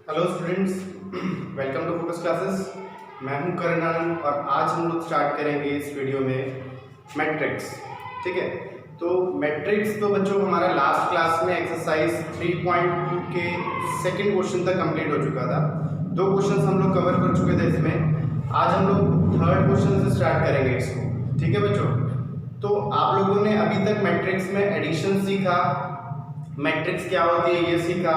Hello students, welcome to focus classes. मैं हूं करण आनंद और आज हम लोग स्टार्ट करेंगे इस वीडियो में मैट्रिक्स। ठीक है, तो मैट्रिक्स तो बच्चों हमारा लास्ट क्लास में एक्सरसाइज 3.2 के सेकंड क्वेश्चन तक कंप्लीट हो चुका था। 2 क्वेश्चन हम लोग कवर कर चुके थे इसमें। आज हम लोग थर्ड क्वेश्चन से स्टार्ट करेंगे इसको। ठीक है बच्चों, तो आप लोगों ने अभी तक मैट्रिक्स में एडिशन सीखा, मैट्रिक्स क्या होती है ये सीखा,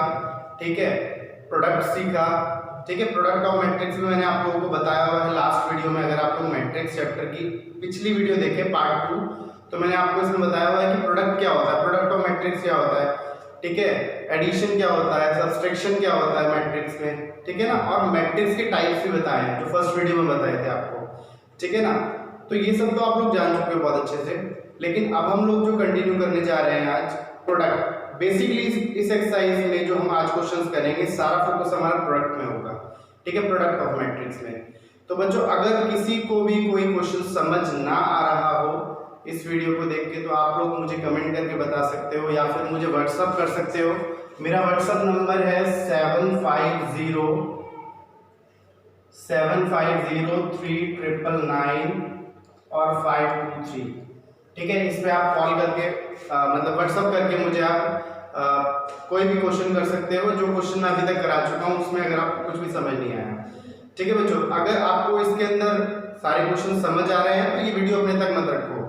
ठीक है, प्रोडक्ट सीखा। ठीक है, प्रोडक्ट ऑफ मैट्रिक्स में मैंने आप लोगों को बताया हुआ है लास्ट वीडियो में। अगर आप लोग मैट्रिक्स चैप्टर की पिछली वीडियो देखें पार्ट 2, तो मैंने आपको इसमें बताया हुआ है कि प्रोडक्ट क्या होता है, प्रोडक्ट ऑफ मैट्रिक्स क्या होता है, ठीक है, एडिशन क्या होता है, सब्सट्रैक्शन क्या होता है मैट्रिक्स में, ठीक है ना, और मैट्रिक्स के टाइप्स भी बताए हैं जो फर्स्ट वीडियो में बताए थे आपको। ठीक है ना, तो ये सब तो आप लोग जान चुके हो बहुत अच्छे से। लेकिन अब हम लोग जो कंटिन्यू करने जा रहे हैं आज प्रोडक्ट। बेसिकली इस एक्सरसाइज में जो हम आज क्वेश्चंस करेंगे सारा फोकस हमारा प्रोडक्ट में होगा। ठीक है, प्रोडक्ट ऑफ मैट्रिक्स में। तो बच्चों अगर किसी को भी कोई क्वेश्चन समझ ना आ रहा हो इस वीडियो को देख के, तो आप लोग मुझे कमेंट करके बता सकते हो या फिर मुझे व्हाट्सअप कर सकते हो। मेरा व्हाट्सअप नंबर है 750399 और 523। ठीक है, इस पे आप कॉल करके मतलब व्हाट्सअप करके मुझे आप कोई भी क्वेश्चन कर सकते हो। जो क्वेश्चन मैं अभी तक करा चुका हूँ उसमें अगर आपको कुछ भी समझ नहीं आया। ठीक है बच्चों, अगर आपको इसके अंदर सारे क्वेश्चन समझ आ रहे हैं तो ये वीडियो अपने तक मत रखो,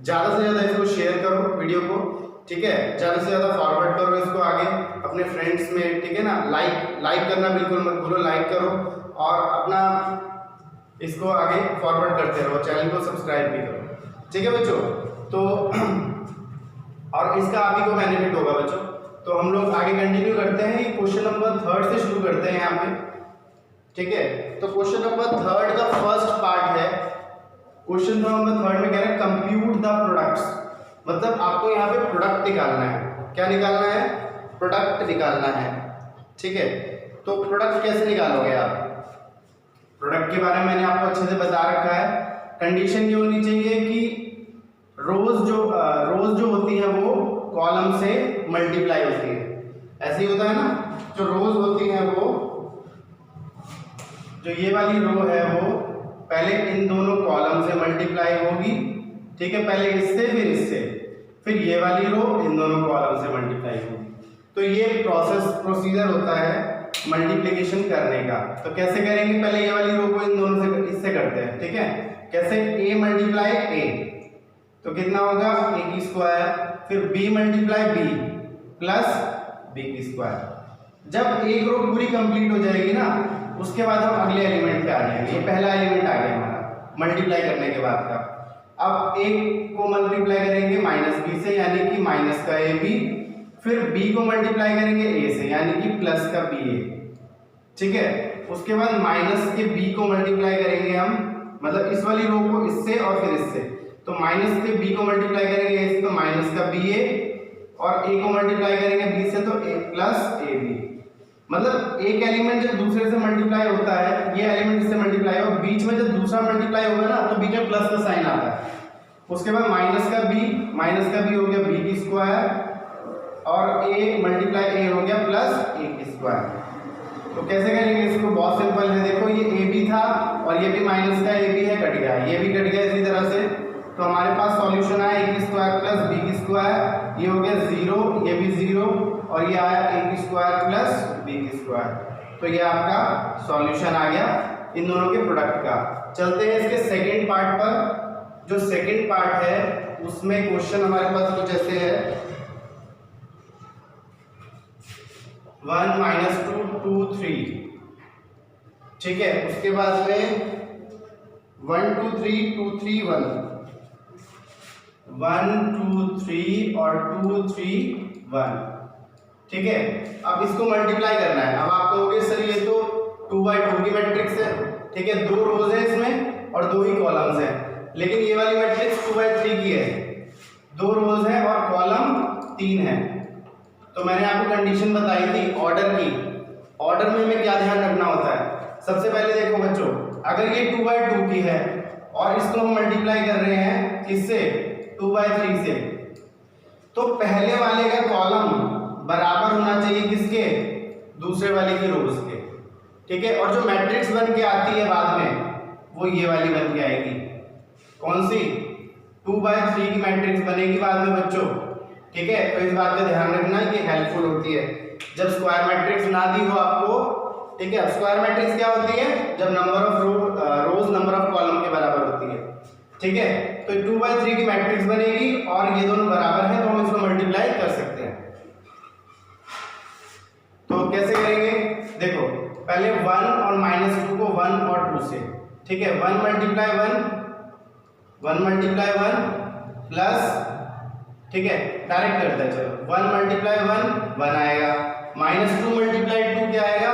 ज़्यादा से ज़्यादा इसको शेयर करो वीडियो को। ठीक है, ज़्यादा से ज़्यादा फॉरवर्ड करो इसको आगे अपने फ्रेंड्स में। ठीक है ना, लाइक करना बिल्कुल मत भूलो, लाइक करो और अपना इसको आगे फॉरवर्ड करते रहो, चैनल को सब्सक्राइब भी करो। ठीक है बच्चों, तो और इसका आप ही को बेनिफिट होगा बच्चों। तो हम लोग आगे कंटिन्यू करते हैं, क्वेश्चन नंबर 3 से शुरू करते हैं यहाँ पे। ठीक है, तो क्वेश्चन नंबर 3 का फर्स्ट पार्ट है। क्वेश्चन नंबर 3 में कह रहे हैं कंप्यूट द प्रोडक्ट्स, मतलब आपको यहाँ पे प्रोडक्ट निकालना है। क्या निकालना है? प्रोडक्ट निकालना है। ठीक है, तो प्रोडक्ट कैसे निकालोगे आप? प्रोडक्ट के बारे में मैंने आपको अच्छे से बता रखा है। कंडीशन ये होनी चाहिए कि रोज जो होती है वो कॉलम से मल्टीप्लाई होती है। ऐसे ही होता है ना, जो रोज होती है वो, जो ये वाली रो है वो पहले इन दोनों कॉलम से मल्टीप्लाई होगी। ठीक है, पहले इससे फिर इससे, फिर ये वाली रो इन दोनों कॉलम से मल्टीप्लाई होगी। तो ये प्रोसीजर होता है मल्टीप्लिकेशन करने का। तो कैसे करेंगे? पहले ये वाली रो को इन दोनों से इससे करते हैं। ठीक है, कैसे? a मल्टीप्लाई a, तो कितना होगा a की स्क्वायर, फिर b multiply b plus b की स्क्वायर। जब एक रो पूरी कंप्लीट हो जाएगी ना, उसके बाद हम अगले एलिमेंट पे आ जाएंगे। ये पहला एलिमेंट आ गया हमारा मल्टीप्लाई करने के बाद का। अब a को मल्टीप्लाई करेंगे माइनस b से यानी कि माइनस का ab, फिर b को मल्टीप्लाई करेंगे a से यानी कि प्लस का ba। ठीक है, उसके बाद माइनस के b को मल्टीप्लाई करेंगे हम, मतलब इस वाली रो को इससे और फिर इससे। तो माइनस के b को मल्टीप्लाई करेंगे a से तो माइनस का ba, और a को मल्टीप्लाई करेंगे b से तो a प्लस ab। मतलब एक एलिमेंट जब दूसरे से मल्टीप्लाई होता है, ये एलिमेंट इससे मल्टीप्लाई हो, बीच में जब दूसरा मल्टीप्लाई होगा ना तो बीच में प्लस का साइन आता है। उसके बाद माइनस का b हो गया b की स्क्वायर और a मल्टीप्लाई a हो गया प्लस a की स्क्वायर। तो कैसे करेंगे इसको? बहुत सिंपल है। देखो ये a b था और ये भी माइनस का a b है, कट गया, ये भी कट गया इसी तरह से। तो हमारे पास सॉल्यूशन आया a की स्क्वायर प्लस b की स्क्वायर, ये हो गया 0, ये भी 0, और ये आया a की स्क्वायर प्लस b की स्क्वायर। तो ये आपका सॉल्यूशन आ गया इन दोनों के प्रोडक्ट का। चलते हैं इसके सेकंड पार्ट पर। जो सेकंड पार्ट है उसमें क्वेश्चन हमारे पास कुछ ऐसे है, 1 - 2 2 3। ठीक है, उसके बाद में 1 2 3 2 3 1 1 2 3 और 2 3 1। ठीक है, अब इसको मल्टीप्लाई करना है। अब आप कहोगे सर ये तो 2x2 की मैट्रिक्स है। ठीक है, 2 रोज है इसमें और 2 ही कॉलम्स हैं, लेकिन ये वाली मैट्रिक्स 2x3 की है, 2 रोज है और कॉलम 3 है। तो मैंने आपको कंडीशन बताई थी ऑर्डर की। ऑर्डर में हमें क्या ध्यान रखना होता है? सबसे पहले देखो बच्चों, अगर ये 2x2 की है और इसको हम मल्टीप्लाई कर रहे हैं किससे? 2x3 से, तो पहले वाले का कॉलम बराबर होना चाहिए किसके? दूसरे वाले की रोज के, ठीक है। और जो मैट्रिक्स बन के आती है बाद में वो ये वाली बन के आएगी, कौन सी? 2/3 की मैट्रिक्स बनेगी बाद में बच्चों, ठीक है। तो इस बात का ध्यान रखना, ये हेल्पफुल होती है जब स्क्वायर मैट्रिक्स ना दी हो आपको, ठीक है। स्क्वायर मैट्रिक्स क्या होती है? जब number of rose number of column के बराबर होती है, ठीक है। तो 2/3 की मैट्रिक्स बनेगी और ये दोनों बराबर है तो हम इसको मल्टीप्लाई कर सकते हैं। तो कैसे करेंगे? देखो पहले 1 और -2 को 1 और 2 से, ठीक है। 1 मल्टीप्लाई 1 प्लस, ठीक है, डायरेक्ट करते हैं। चलो 1 मल्टीप्लाई 1 आएगा, -2 मल्टीप्लाई 2 क्या आएगा?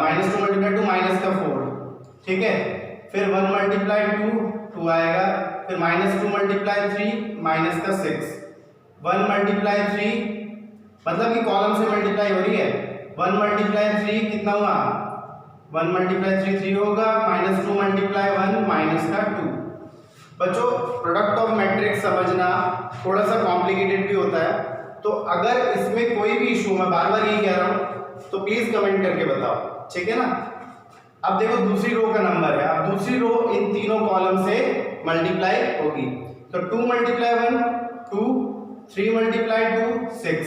-2 मल्टीप्लाई 2 माइनस का 4, ठीक है। फिर 1 मल्टीप्लाई 2 आएगा, फिर -2 मल्टीप्लाई 3 माइनस का 6, 1 मल्टीप्लाई 3 मतलब कि कॉलम से मल्टीप्लाई हो रही है। 1 मल्टीप्लाई 3 कितना हुआ? 1 मल्टीप्लाई 3 3 होगा, -2 मल्टीप्लाई 1 माइनस का 2। बच्चों प्रोडक्ट ऑफ मैट्रिक्स समझना थोड़ा सा कॉम्प्लिकेटेड भी होता है, तो अगर इसमें कोई भी इशू, मैं बार बार यही कह रहा हूं, तो प्लीज कमेंट करके बताओ, ठीक है ना। अब देखो दूसरी रो का नंबर है, अब दूसरी रो इन तीनों कॉलम से मल्टीप्लाई होगी। तो 2 मल्टीप्लाई 1 2, 3 मल्टीप्लाई 2 6,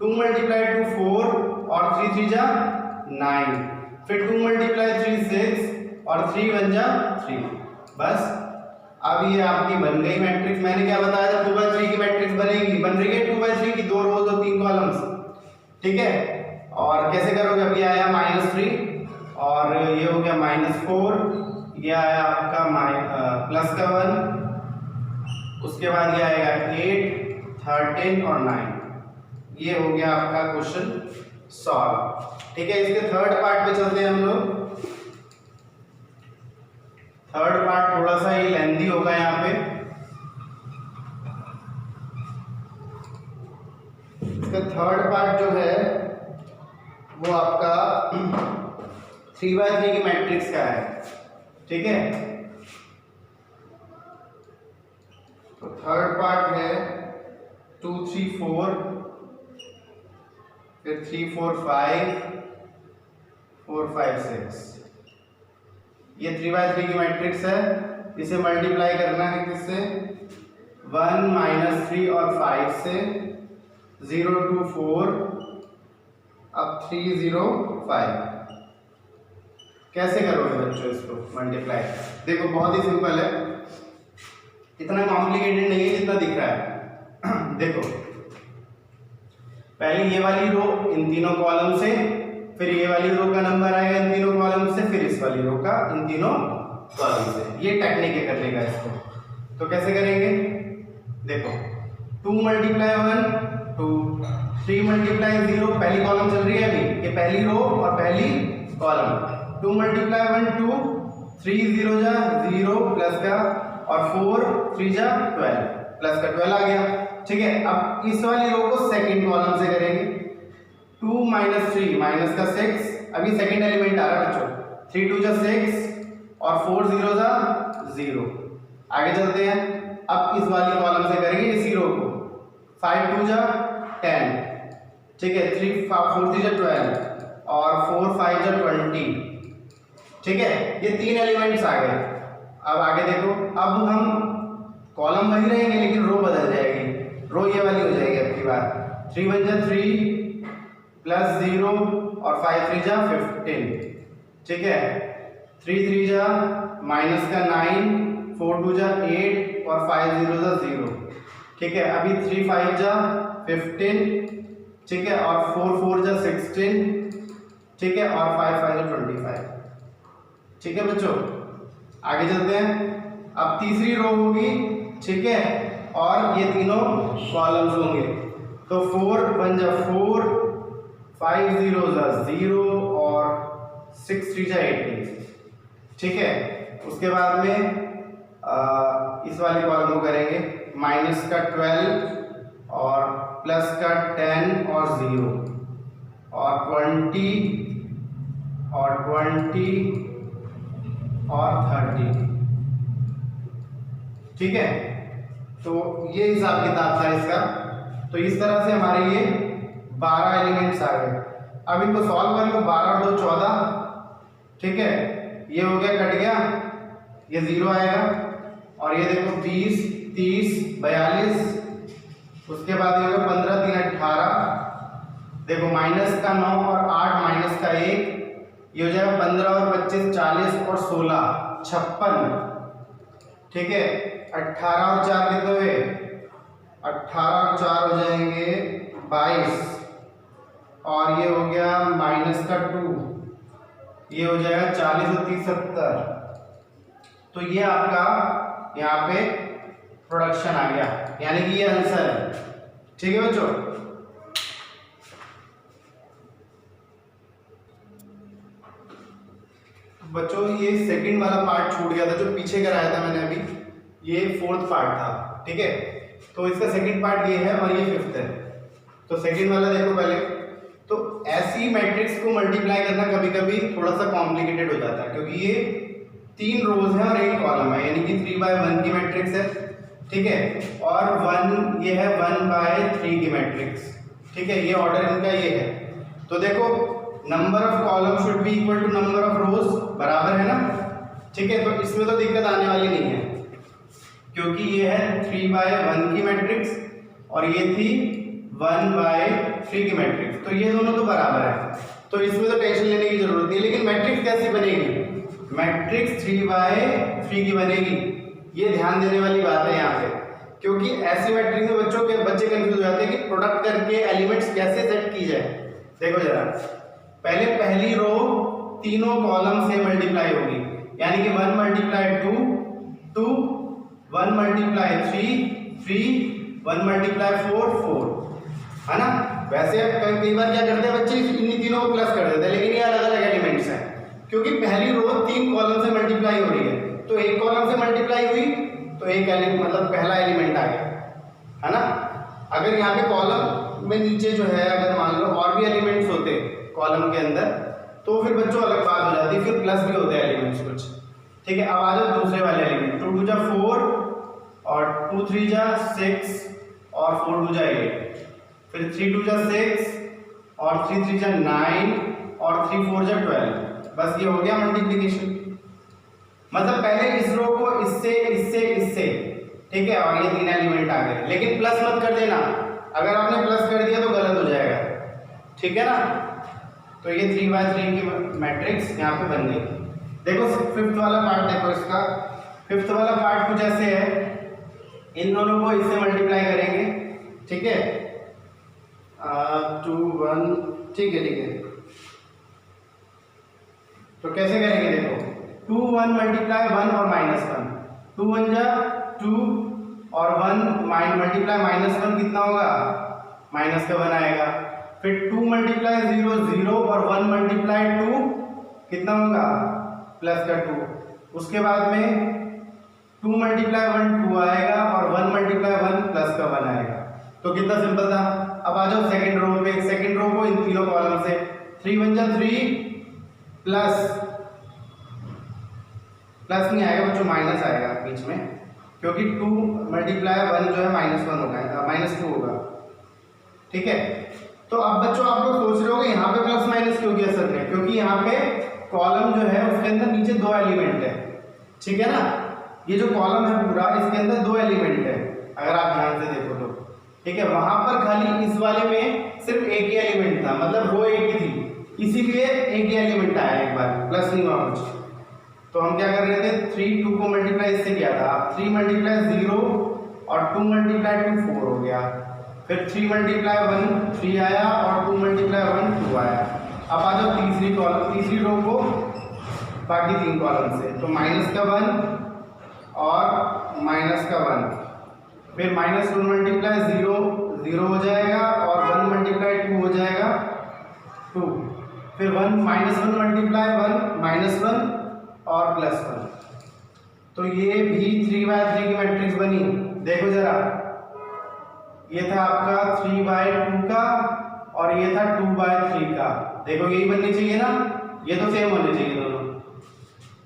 2 मल्टीप्लाई 2 4 और 3 3 जा 9, फिर 2 मल्टीप्लाई 3 6 और 3 1 जा 3। बस अब ये आपकी बन गई मैट्रिक्स। मैंने क्या बताया था? 2/3 की मैट्रिक्स बनेगी, बन रही है 2/3 की, 2 रोज और 3 कॉलम्स, ठीक है। और कैसे करोगे? अभी आया -3 और ये हो गया -4, ये आया आपका प्लस का 1, उसके बाद ये आएगा 8 13 और 9। ये हो गया आपका क्वेश्चन सॉल्व, ठीक है। इसके थर्ड पार्ट पे चलते हैं हम लोग। थर्ड पार्ट थोड़ा सा ही लेंथी होगा यहाँ पे। इसका थर्ड पार्ट जो है वो आपका 3/3 की मैट्रिक्स का है, ठीक है। तो थर्ड पार्ट है 2 3 4, फिर 3 4 5 4 5 6। ये 3/3 की मैट्रिक्स है, इसे मल्टीप्लाई करना है किससे? 1 -3 और 5 से, 0 2 4, अब 3 0 5। कैसे करोगे बच्चों इसको मल्टीप्लाई? देखो बहुत ही सिंपल है, इतना कॉम्प्लिकेटेड नहीं है जितना दिख रहा है। देखो पहले ये वाली रो इन तीनों कॉलम से, फिर ये वाली रो का नंबर आएगा इन तीनों कॉलम से, फिर इस वाली रो का इन तीनों कॉलम से। ये टेक्निक है करने का इसको। तो कैसे करेंगे? देखो 2 मल्टीप्लाई 1 2, 3 मल्टीप्लाई 0, पहली कॉलम चल रही है अभी, ये पहली रो और पहली कॉलम। 2 मल्टीप्लाई 1 2, 3 0 जा 0 प्लस का, और 4 3 जा 12 प्लस का 12 आ गया, ठीक है। अब इस वाली रो को सेकंड कॉलम से करेंगे। 2 -3 माइनस का 6, अभी सेकंड एलिमेंट आ रहा है बच्चों, 3 2 जा 6 और 4 0 जा 0। आगे चलते हैं, अब इस वाली कॉलम से करेंगे इसी रो को। 5 2 जा 10, ठीक है। 3 4 3 जा 12 और 4 5 जा 20, ठीक है। ये 3 एलिमेंट्स आ गए। अब आगे देखो, अब हम कॉलम वही रहेंगे लेकिन रो बदल जाएगी, रो ये वाली हो जाएगी अब की बार। 3 1 जा 3 प्लस 0 और 5 3 जा 15, ठीक है। 3 3 जा माइनस का 9, 4 2 जा 8 और 5 0 जा 0, ठीक है। अभी 3 5 जा 15, ठीक है, और 4 4 जा 16, ठीक है, और 5 5 जा 25, ठीक है बच्चों। आगे चलते हैं, अब तीसरी रो होगी, ठीक है, और ये तीनों कॉलम्स होंगे। तो 4 1 जा 4, 5 0 जा 0 और 6 3 जा 18, ठीक है। उसके बाद में इस वाले कॉलम को करेंगे माइनस का 12 और प्लस का 10 और 0 और 20 और 30, ठीक है। तो ये हिसाब किताब था इसका। तो इस तरह से हमारे ये 12 एलिमेंट्स आ गए। अब इनको सॉल्व कर लो, 12 और 2 14, ठीक है, ये हो गया, कट गया, ये 0 आएगा। और ये देखो 20 30 42, उसके बाद ये होगा 15 3 18, देखो माइनस का 9 और 8 माइनस का 1, ये हो जाएगा 15 और 25 40 और 16 56, ठीक है। 18 और 4 कितने हुए, 18 और 4 हो जाएंगे 22, और ये हो गया माइनस का 2, ये हो जाएगा 40 और 30 70। तो ये आपका यहाँ पे प्रोडक्शन आ गया, यानी कि ये आंसर है, ठीक है बच्चों। बच्चों ये सेकंड वाला पार्ट छूट गया था जो पीछे कराया था मैंने अभी, ये फोर्थ पार्ट था, ठीक है। तो इसका सेकंड पार्ट ये है और ये फिफ्थ है। तो सेकंड वाला देखो पहले। तो ऐसी मैट्रिक्स को मल्टीप्लाई करना कभी कभी थोड़ा सा कॉम्प्लिकेटेड हो जाता है, क्योंकि ये 3 रोज है और 1 कॉलम है, यानी कि 3/1 की मैट्रिक्स है, ठीक है। और 1 ये है 1/3 की मैट्रिक्स, ठीक है। ये ऑर्डर इनका ये है। तो देखो number of column should be equal to number of rows, बराबर है ना, ठीक है। तो इसमें तो दिक्कत आने वाली नहीं है, क्योंकि ये है 3/1 की मैट्रिक्स और ये थी 1/3 की मैट्रिक्स, तो ये दोनों तो बराबर है, तो इसमें तो टेंशन लेने की जरूरत नहीं। लेकिन मैट्रिक्स कैसी बनेगी, मैट्रिक्स 3/3 की बनेगी, ये ध्यान देने वाली बात है यहाँ पे, क्योंकि ऐसी मैट्रिक्स में बच्चे कंफ्यूज हो जाते हैं कि प्रोडक्ट करके एलिमेंट्स कैसे सेट की जाए। देखो जरा, पहले पहली रो तीनों कॉलम से मल्टीप्लाई होगी, यानी कि 1 × 2 2, 1 × 3 3, 1 × 4 4, है ना। वैसे कई बार क्या करते हैं बच्चे, इन्हीं तीनों को प्लस कर देते हैं, लेकिन ये अलग अलग एलिमेंट्स हैं, क्योंकि पहली रो 3 कॉलम से मल्टीप्लाई हो रही है। तो एक कॉलम से मल्टीप्लाई हुई तो एक एलिमेंट, मतलब पहला एलिमेंट आ गया, है ना। अगर यहाँ पे कॉलम में नीचे जो है, अगर मान लो और भी एलिमेंट्स होते कॉलम के अंदर, तो फिर बच्चों अलग बात हो जाती, फिर प्लस भी होते हैं एलिमेंट्स कुछ, ठीक है। अब आ जाओ दूसरे वाले एलिमेंट, 2 2 जा 4 और 2 3 जा 6 और 4 2 जा 8, फिर 3 2 जा 6 और 3 3 जा 9 और 3 4 जा 12। बस ये हो गया मल्टीप्लिकेशन। मतलब पहले इस रो को इससे इससे इससे, ठीक है, और ये 3 एलिमेंट आ गए, लेकिन प्लस मत कर देना, अगर आपने प्लस कर दिया तो गलत हो जाएगा, ठीक है ना। तो ये 3/3 की मैट्रिक्स यहाँ पे बन गई। देखो फिफ्थ वाला पार्ट देखो, इसका फिफ्थ वाला पार्ट कुछ ऐसे है, इन दोनों को इससे मल्टीप्लाई करेंगे, ठीक है, 2 1, ठीक है। तो कैसे करेंगे, देखो 2 1 मल्टीप्लाई 1 और -1, 2 1 जा 2 और 1 मल्टीप्लाई -1 कितना होगा, माइनस का 1 आएगा। फिर 2 मल्टीप्लाई 0 0 और 1 मल्टीप्लाई 2 कितना होगा, प्लस का 2। उसके बाद में 2 मल्टीप्लाई 1 2 आएगा और 1 मल्टीप्लाई 1 प्लस का 1 आएगा। तो कितना सिंपल था। अब आ जाओ सेकंड रो पे, सेकंड रो को इन तीनों कॉलम से 3 1 जा 3 प्लस नहीं आएगा बच्चों, माइनस आएगा बीच में, क्योंकि 2 मल्टीप्लाई 1 जो है -1 होगा, -2 होगा, ठीक है। तो अब बच्चों आप लोग सोच रहे हो कि यहाँ पे प्लस माइनस क्यों किया सर ने, क्योंकि यहाँ पे कॉलम जो है उसके अंदर नीचे 2 एलिमेंट है, ठीक है ना। ये जो कॉलम है पूरा, इसके अंदर 2 एलिमेंट है, अगर आप ध्यान से देखो तो, ठीक है। वहां पर खाली इस वाले में सिर्फ एक ही एलिमेंट था, मतलब रो एक ही थी, इसीलिए एक ही एलिमेंट आया, एक बार प्लस नहीं हुआ कुछ। तो हम क्या कर रहे थे, 3 2 को मल्टीप्लाई इससे किया था, 3 मल्टीप्लाई 0 और 2 मल्टीप्लाई 2 4 हो गया। फिर 3 मल्टीप्लाई 1 3 आया और 2 मल्टीप्लाई 1 2 आया। अब आ जाओ तीसरी कॉलम, तीसरी रो को बाकी 3 कॉलम से, तो -1 और -1, फिर -1 मल्टीप्लाई 0 0 हो जाएगा और 1 मल्टीप्लाई 2 हो जाएगा 2, फिर 1 मल्टीप्लाई 1 -1 और +1। तो ये भी 3/3 की मैट्रिक्स बनी। देखो जरा, ये था आपका 3/2 का और ये था 2/3 का, देखो यही बननी चाहिए ना, ये तो सेम होने चाहिए दोनों,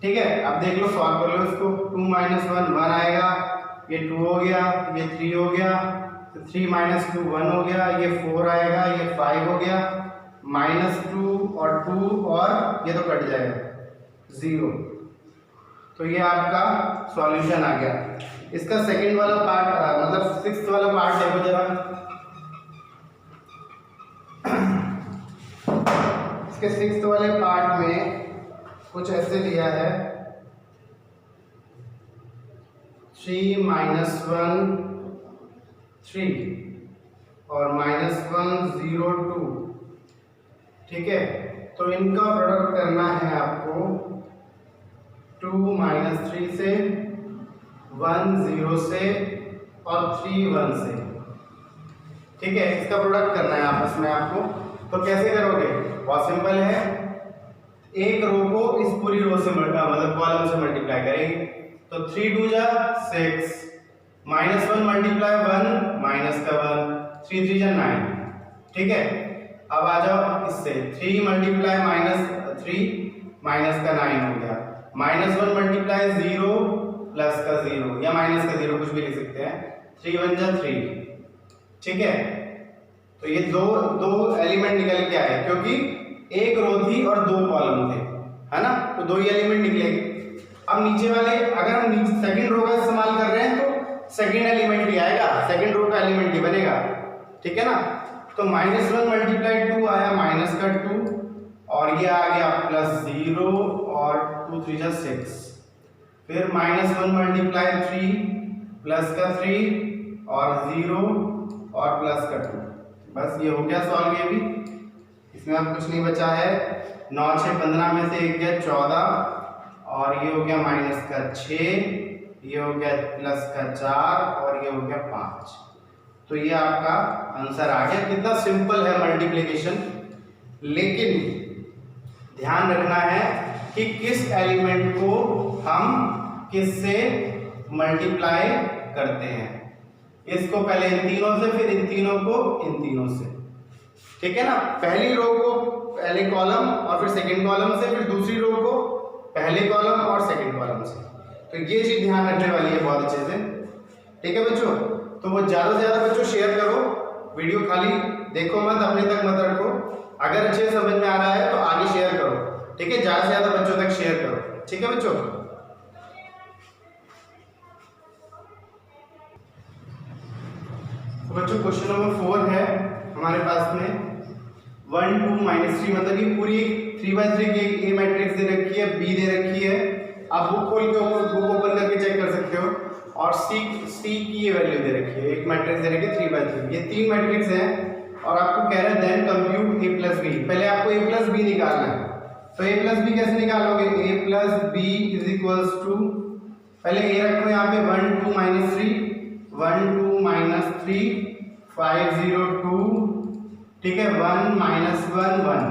ठीक है। अब देख लो, सॉल्व कर लो इसको, 2 - 1 1 आएगा, ये 2 हो गया, ये 3 हो गया, तो 3 माइनस 2 1 हो गया, ये 4 आएगा, ये 5 हो गया, -2 और 2 और ये तो कट जाएगा 0। तो ये आपका सॉल्यूशन आ गया। इसका सेकंड वाला पार्ट मतलब 6th वाला पार्ट देखो जरा। इसके 6th वाले पार्ट में कुछ ऐसे दिया है 3 माइनस 1 3 और -1 0 2। ठीक है, तो इनका प्रोडक्ट करना है आपको 2 माइनस 3 से, 1 0 से और 3 1 से। ठीक है, इसका प्रोडक्ट करना है आपस में आपको। तो कैसे करोगे? बहुत सिंपल है, एक रो को इस पूरी रो से मतलब कॉलम से मल्टीप्लाई करेंगे। तो 3 2 जा 6, -1 मल्टीप्लाई 1 माइनस का 1, 3 3 जा 9। ठीक है, अब आ जाओ इससे 3 मल्टीप्लाई -3 माइनस का 9 हो गया, -1 मल्टीप्लाई 0 प्लस का 0 या माइनस का 0 कुछ भी लिख सकते हैं, 3 1 जा 3। ठीक है, तो ये दो एलिमेंट निकल के आए क्योंकि एक रो थी और 2 कॉलम थे, है ना, तो 2 ही एलिमेंट निकलेंगे। अब नीचे वाले अगर हम सेकंड रो का इस्तेमाल कर रहे हैं तो सेकंड एलिमेंट ही आएगा, सेकंड रो का एलिमेंट ही बनेगा। ठीक है ना, तो -1 मल्टीप्लाई 2 आया माइनस का 2 और ये आ गया +0 और 2 3 जा 6, फिर -1 मल्टीप्लाई 3 प्लस का 3 और 0 और प्लस का 2। बस ये हो गया सॉल्व। ये भी इसमें अब कुछ नहीं बचा है। 9 6 15 में से 1 गया 14 और ये हो गया माइनस का 6, ये हो गया प्लस का 4 और ये हो गया 5। तो ये आपका आंसर आ गया। कितना सिंपल है मल्टीप्लिकेशन, लेकिन ध्यान रखना है कि किस एलिमेंट को हम किससे मल्टीप्लाई करते हैं। इसको पहले इन तीनों से, फिर इन तीनों को इन तीनों से। ठीक है ना, पहली रो को पहले कॉलम और फिर सेकंड कॉलम से, फिर दूसरी रो को पहले कॉलम और सेकंड कॉलम से। तो ये चीज ध्यान रखने वाली है बहुत अच्छे से। ठीक है बच्चों, तो वो ज्यादा से ज्यादा बच्चों शेयर करो, वीडियो खाली देखो मत, अपने तक मत रखो। अगर अच्छे से समझ में आ रहा है तो आगे शेयर करो। ठीक है, ज्यादा से ज्यादा बच्चों तक शेयर करो। ठीक है बच्चों, तो बच्चों क्वेश्चन नंबर 4 है हमारे पास में 1 2 -3, मतलब ये पूरी 3/3 की ए मैट्रिक्स दे रखी है, बी दे रखी है। आप बुक खोल के बुक ओपन करके चेक कर सकते हो। और सी की ये वैल्यू दे रखी है, एक मैट्रिक्स दे रखी है 3/3। ये 3 मैट्रिक्स हैं और आपको कह रहा है then compute a plus B. पहले आपको a प्लस बी निकालना है। तो a प्लस बी कैसे निकालोगे? a plus B is equals to, पहले a रखो यहाँ पे 1 2 -3 1 2 -3 5 0 2। ठीक है, 1 -1 1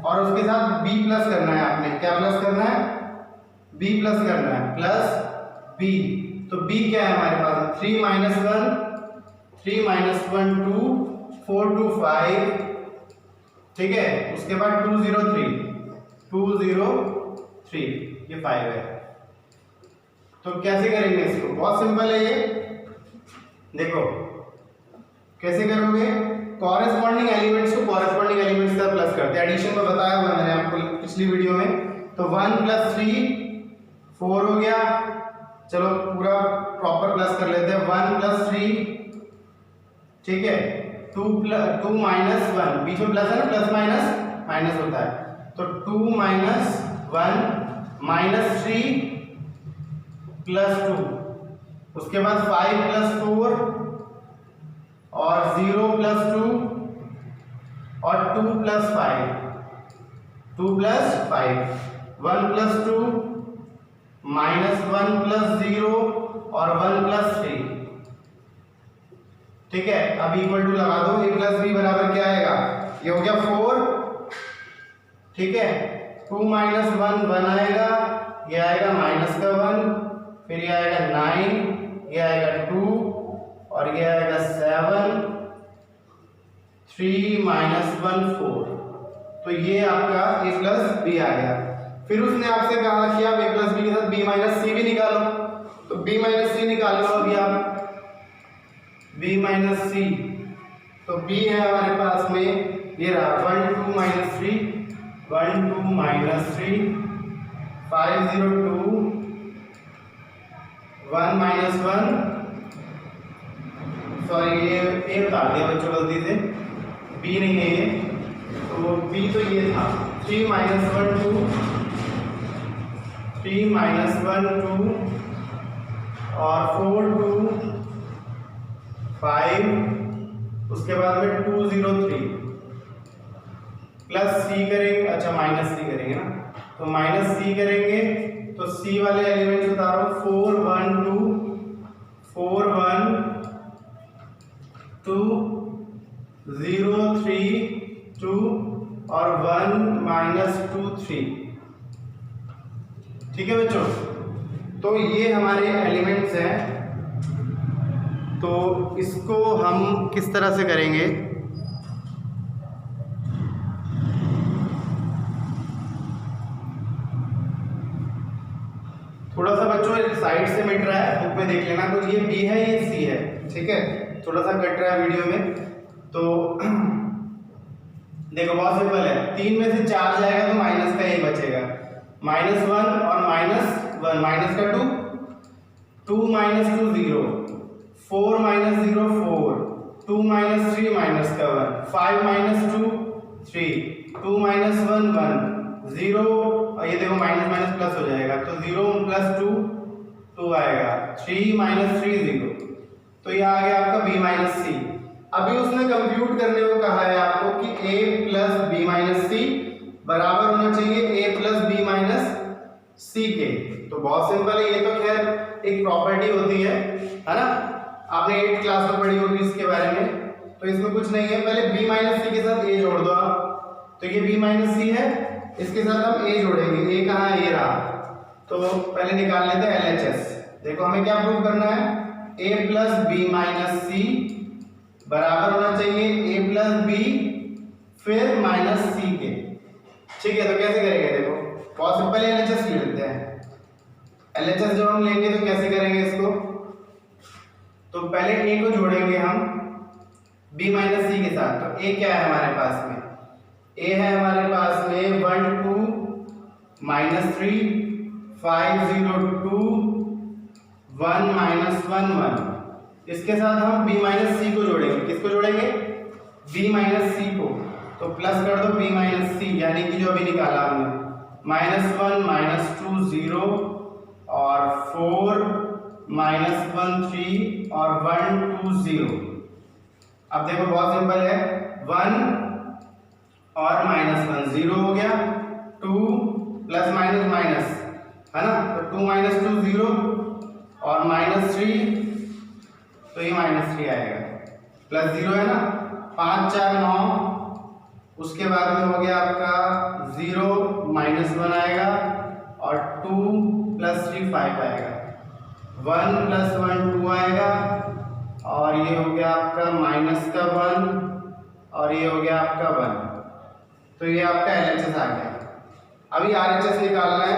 और उसके साथ b प्लस करना है आपने। क्या प्लस करना है? b प्लस करना है, प्लस b। तो b क्या है हमारे पास? 3 -1 2 4 2 5। ठीक है, उसके बाद 2 0 3 2 0 3, ये 5 है। तो कैसे करेंगे इसको? बहुत सिंपल है ये, देखो कैसे करोगे। कॉरेस्पॉन्डिंग एलिमेंट्स को कॉरेस्पॉन्डिंग एलिमेंट्स का प्लस करते हैं। एडिशन में बताया हुआ मैंने आपको पिछली वीडियो में। तो 1 + 3 4 हो गया। चलो पूरा प्रॉपर प्लस कर लेते हैं। 1 + 3, ठीक है, 2 - 1, बीच में प्लस है ना, प्लस माइनस माइनस होता है। तो 2 - 1 -3 + 2, उसके बाद 5 + 4 और 0 + 2 और 2 + 5 2 + 5 1 + 2 -1 + 0 और 1 + 3। ठीक है, अब इक्वल टू लगा दो। a + b बराबर क्या आएगा? ये हो गया 4। ठीक है, 2 - 1 1 आएगा, ये आएगा माइनस का 1, फिर ये आएगा 9, ये आएगा 2 और ये आएगा 7 3 - 1 4। तो ये आपका a + b आ गया। फिर उसने आपसे कहा कि आप a + b के साथ b - c भी निकालो। तो b - c निकाल लो अभी आप। b माइनस सी, तो b है हमारे पास में ये रहा 1 2 माइनस 3, 1 2 माइनस 3, 5 0 2, 1 माइनस 1, सॉरी ये ए उतार दिया बच्चों गलती से, b नहीं है ये, तो b तो ये था 3 माइनस 1 2, 3 माइनस 1 2 और 4 2 5, उसके बाद में 2 0 3 प्लस सी करेंगे, अच्छा माइनस सी करेंगे ना, तो माइनस सी करेंगे तो सी वाले एलिमेंट्स उतारो 4 1 2 4 1 2 0 3 2 और 1 माइनस 2 3। ठीक है बच्चों, तो ये हमारे एलिमेंट्स हैं। तो इसको हम किस तरह से करेंगे, थोड़ा सा बच्चों साइड से मिट रहा है, बुक में देख लेना, तो ये बी है ये सी है, ठीक है, थोड़ा सा कट रहा है वीडियो में। तो देखो बहुत सिंपल है, 3 में से 4 जाएगा तो माइनस का 1 बचेगा, -1 और -1 माइनस का 2, 2 माइनस 2 0, 4 माइनस 0 4, 2 माइनस 3 माइनस का 1, 5 माइनस 2 3, 2 माइनस 1 1 0, और ये देखो माइनस माइनस प्लस हो जाएगा, तो 0 प्लस 2 2 आएगा, 3 माइनस 3 0, तो ये आ गया आपका b माइनस सी। अभी उसने कंप्यूट करने को कहा है आपको कि a प्लस बी माइनस सी बराबर होना चाहिए a प्लस बी माइनस सी के। तो बहुत सिंपल है, ये तो खैर एक प्रॉपर्टी होती है ना, आपने 8th क्लास में पढ़ी होगी इसके बारे में, तो इसमें कुछ नहीं है। पहले b माइनस सी के साथ a जोड़ दो आप, तो ये b माइनस सी है, इसके साथ हम a जोड़ेंगे, a कहाँ है, ये रहा, तो पहले निकाल लेते हैं LHS। देखो हमें क्या प्रूव करना है, a प्लस बी माइनस सी बराबर होना चाहिए a प्लस बी फिर माइनस सी के। ठीक है, तो कैसे करेंगे, देखो बहुत सिंपल है, LHS ले लेते हैं। LHS जब हम लेंगे तो कैसे करेंगे इसको, तो पहले a को जोड़ेंगे हम b माइनस सी के साथ, तो a क्या है हमारे पास में, a है हमारे पास में 1 2 माइनस 3 5 0 2 1 माइनस 1 1, इसके साथ हम b माइनस सी को जोड़ेंगे, किसको जोड़ेंगे, b माइनस सी को, तो प्लस कर दो b माइनस सी, यानी कि जो अभी निकाला हमने -1 -2 0 और 4 -1 3 और 1 2 0। अब देखो बहुत सिंपल है, 1 और -1 0 हो गया, 2 प्लस माइनस माइनस है ना, तो 2 - 2 0 और -3, तो ये -3 आएगा, प्लस 0 है ना, 5 4 9, उसके बाद में हो गया आपका 0 -1 आएगा और 2 + 3 5 आएगा, 1 + 1 2 आएगा, और ये हो गया आपका -1 और ये हो गया आपका 1, तो ये आपका LHS आ गया। अभी RHS निकालना है,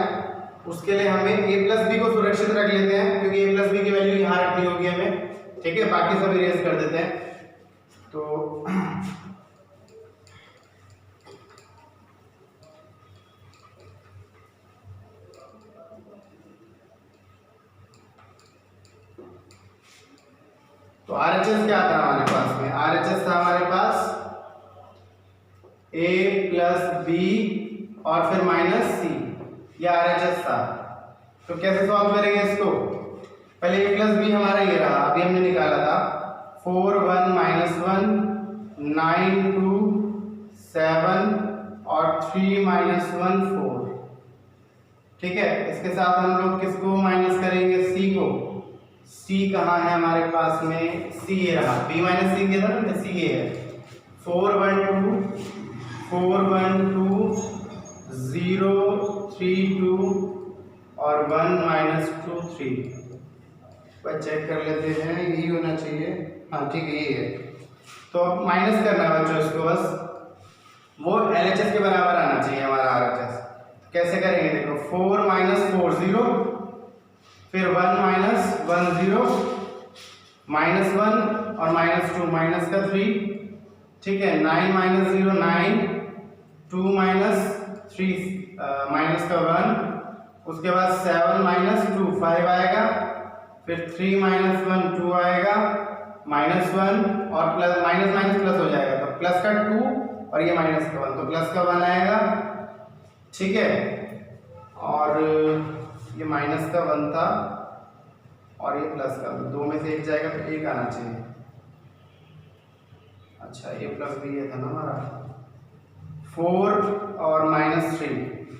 उसके लिए हमें a प्लस बी को सुरक्षित रख लेते हैं, क्योंकि a प्लस बी की वैल्यू यहाँ रखनी होगी हमें, ठीक है, बाकी सब इरेज कर देते हैं। तो RHS क्या था हमारे पास में, RHS था हमारे पास a प्लस बी और फिर -c, ये RHS था। तो कैसे सॉल्व करेंगे इसको, पहले a प्लस बी हमारा ये रहा, अभी हमने निकाला था 4 1 -1 9 2 7 और 3 -1 4, ठीक है, इसके साथ हम लोग किसको माइनस करेंगे, c को, c कहाँ है हमारे पास में, c ये रहा, b माइनस सी के था ना, c ये है, 4 1 2 4 1 2 0 3 2 और 1 - 2 3, पर चेक कर लेते हैं, यही होना चाहिए, हाँ ठीक है ये है। तो अब माइनस करना है बच्चों इसको, बस वो LHS के बराबर आना चाहिए हमारा RHS। कैसे करेंगे, देखो 4 - 4 0, फिर 1 - 1 0 -1 और -2 माइनस का 3, ठीक है। 9 माइनस 0 9, 2 माइनस 3 माइनस का 1, उसके बाद 7 माइनस 2 5 आएगा, फिर 3 माइनस 1 2 आएगा, -1 और प्लस माइनस माइनस प्लस हो जाएगा, तो प्लस का 2 और ये माइनस का 1, तो प्लस का 1 आएगा, ठीक है। और ये माइनस का 1 था और ये प्लस का, दो में से एक जाएगा तो एक आना चाहिए। अच्छा ये प्लस भी ये था ना हमारा, 4 और -3।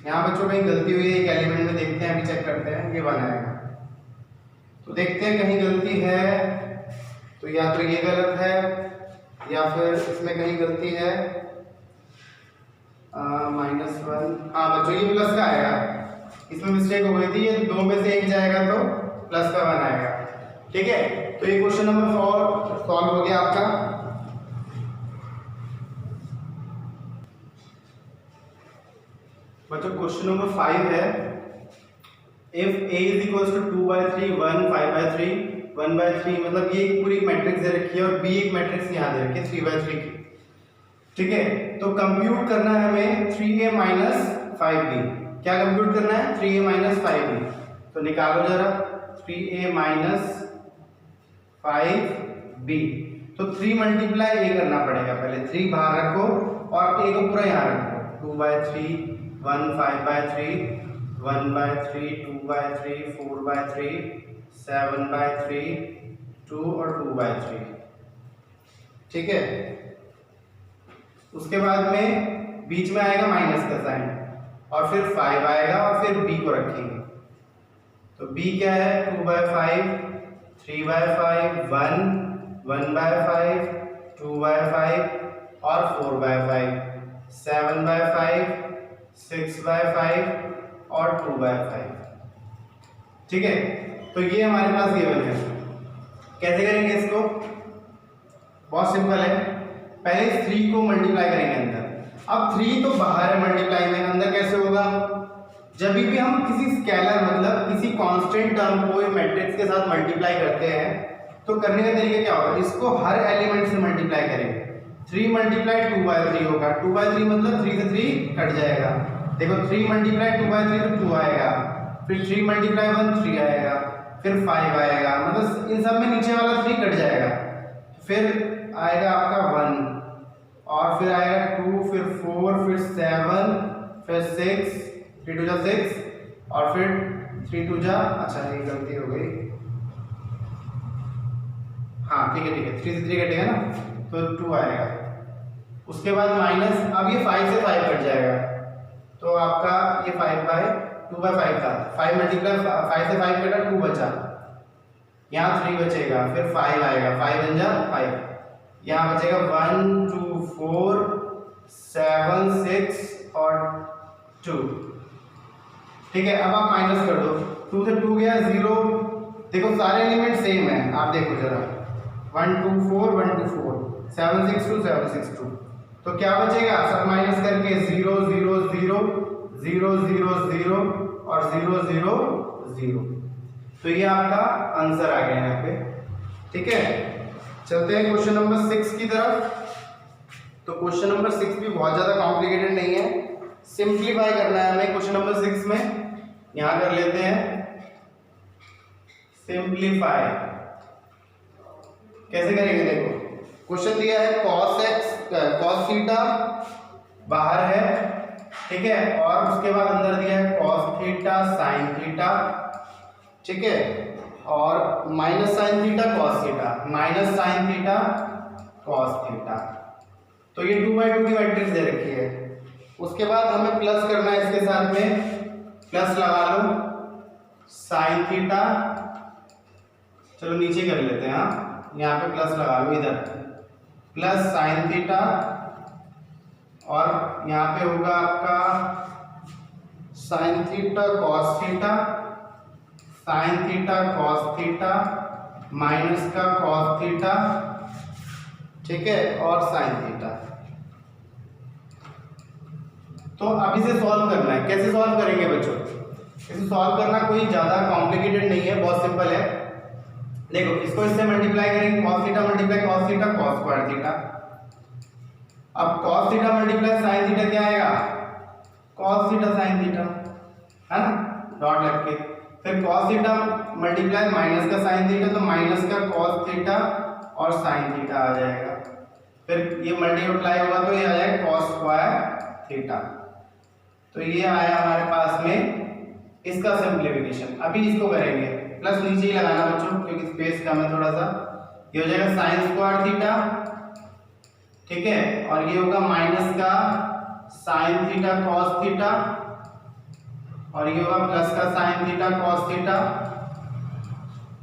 यहाँ बच्चों कहीं गलती हुई है एक एलिमेंट में, देखते हैं, अभी चेक करते हैं। ये 1 आएगा, तो देखते हैं कहीं गलती है तो या तो ये गलत है या फिर इसमें कहीं गलती है। -1, हाँ बच्चों ये प्लस का आएगा, इसमें मिस्टेक हो गई थी, ये दो में से एक जाएगा तो प्लस का 1 आएगा, ठीक है। तो ये क्वेश्चन नंबर 4 सॉल्व हो गया आपका। बच्चों क्वेश्चन नंबर 5 है, if a is equals to 2/3 1 5/3 1/3, मतलब ये एक पूरी मैट्रिक्स दे रखी है और b एक मैट्रिक्स यहाँ दे रखी है 3/3 की, ठीक है। तो कंप्यूट करना है हमें 3a माइनस 5b। क्या कंप्यूट करना है? 3a minus 5b। तो निकालो जरा 3a माइनस 5b। तो 3 मल्टीप्लाई a करना पड़ेगा, पहले 3 बाहर रखो और a को पूरा यहाँ रखो। 2/3 1 5/3 1/3 2/3 4/3 7/3 2 और 2/3, ठीक है। उसके बाद में बीच में आएगा माइनस का साइन और फिर 5 आएगा और फिर b को रखेंगे। तो b क्या है? 2/5 3/5 1 1/5 2/5 और 4/5 7/5 6/5 और 2/5, ठीक है। तो ये हमारे पास गिवन है। कैसे करेंगे इसको? बहुत सिंपल है, पहले 3 को मल्टीप्लाई करेंगे अंदर। अब 3 तो बाहर है मल्टीप्लाई में, अंदर कैसे होगा? जब भी हम किसी स्केलर मतलब किसी कांस्टेंट टर्म को मैट्रिक्स के साथ मल्टीप्लाई करते हैं तो करने का तरीका क्या होगा? इसको हर एलिमेंट से मल्टीप्लाई करेंगे। 3 मल्टीप्लाई 2/3 होगा, 2/3 मतलब 3 से 3 कट जाएगा। देखो 3 मल्टीप्लाई 2/3 तो 2 आएगा, फिर 3 मल्टीप्लाई 1 3 आएगा, फिर 5 आएगा, मतलब इन सब में नीचे वाला 3 कट जाएगा, फिर आएगा आपका 1 और फिर आएगा 2 फिर 4 फिर 7 फिर 6 3 2 जा 6 और फिर 3 2 जा, अच्छा ये गलती हो गई, हाँ ठीक है 3 से 3 कटेगा ना तो 2 आएगा। उसके बाद माइनस, अब ये 5 से 5 कट जाएगा तो आपका ये 2/5 था, 5 मल्टीप्लाई 5 से 5 कटा 2 बचा, यहाँ 3 बचेगा, फिर 5 आएगा, 5 बन जा 5, यहाँ बचेगा 1 2 4 7 6 और 2, ठीक है। अब आप माइनस कर दो, 2 से 2 गया 0, देखो सारे एलिमेंट सेम है, आप देखो जरा 1 2 4 1 2 4 7 6 2 7 6 2, तो क्या बचेगा? सब माइनस करके 0 0 0 0 0 0 और 0 0 0, तो ये आपका आंसर आ गया यहाँ पे, ठीक है। चलते हैं क्वेश्चन नंबर 6 की तरफ। तो क्वेश्चन नंबर 6 भी बहुत ज़्यादा कॉम्प्लिकेटेड नहीं है, सिंप्लीफाई करना है हमें क्वेश्चन नंबर 6 में। यहाँ कर लेते हैं सिंप्लीफाई। कैसे करेंगे? देखो क्वेश्चन दिया है cos थीटा बाहर है, ठीक है, और उसके बाद अंदर दिया है cos थीटा sin थीटा, ठीक है, और minus sine theta cos theta minus sine theta cos theta, तो ये 2/2 की मैट्रिक्स दे रखी है। उसके बाद हमें प्लस करना है, इसके साथ में प्लस लगा लो साइन थीटा, चलो नीचे कर लेते हैं, हाँ यहाँ पे प्लस लगा लो, इधर प्लस साइन थीटा और यहाँ पे होगा आपका sine theta cos theta, sine theta cos theta minus का कॉस थीटा, ठीक है, और साइन थीटा। तो अब इसे सॉल्व करना है। कैसे सॉल्व करेंगे बच्चों? इसे सॉल्व करना कोई ज़्यादा कॉम्प्लिकेटेड नहीं है, बहुत सिंपल है। देखो इसको इससे मल्टीप्लाई करेंगे, cos theta multiply cos theta cos square theta. अब cos theta multiply sin theta क्या आएगा, cos थीटा sin थीटा, है ना, डॉट लग के। फिर cos थीटा मल्टीप्लाई माइनस का sin थीटा, तो माइनस का cos थीटा और sin थीटा आ जाएगा। फिर ये मल्टीप्लाई होगा तो ये आ जाएगा cos स्क्वायर थीटा। तो ये आया हमारे पास में इसका सिंप्लीफिकेशन। अभी इसको करेंगे, प्लस नीचे ही लगाना बच्चों क्योंकि स्पेस कम है थोड़ा सा। ये हो जाएगा sin स्क्वायर थीटा, ठीक है, और ये होगा माइनस का sin थीटा cos थीटा, और ये होगा प्लस का sin थीटा cos थीटा,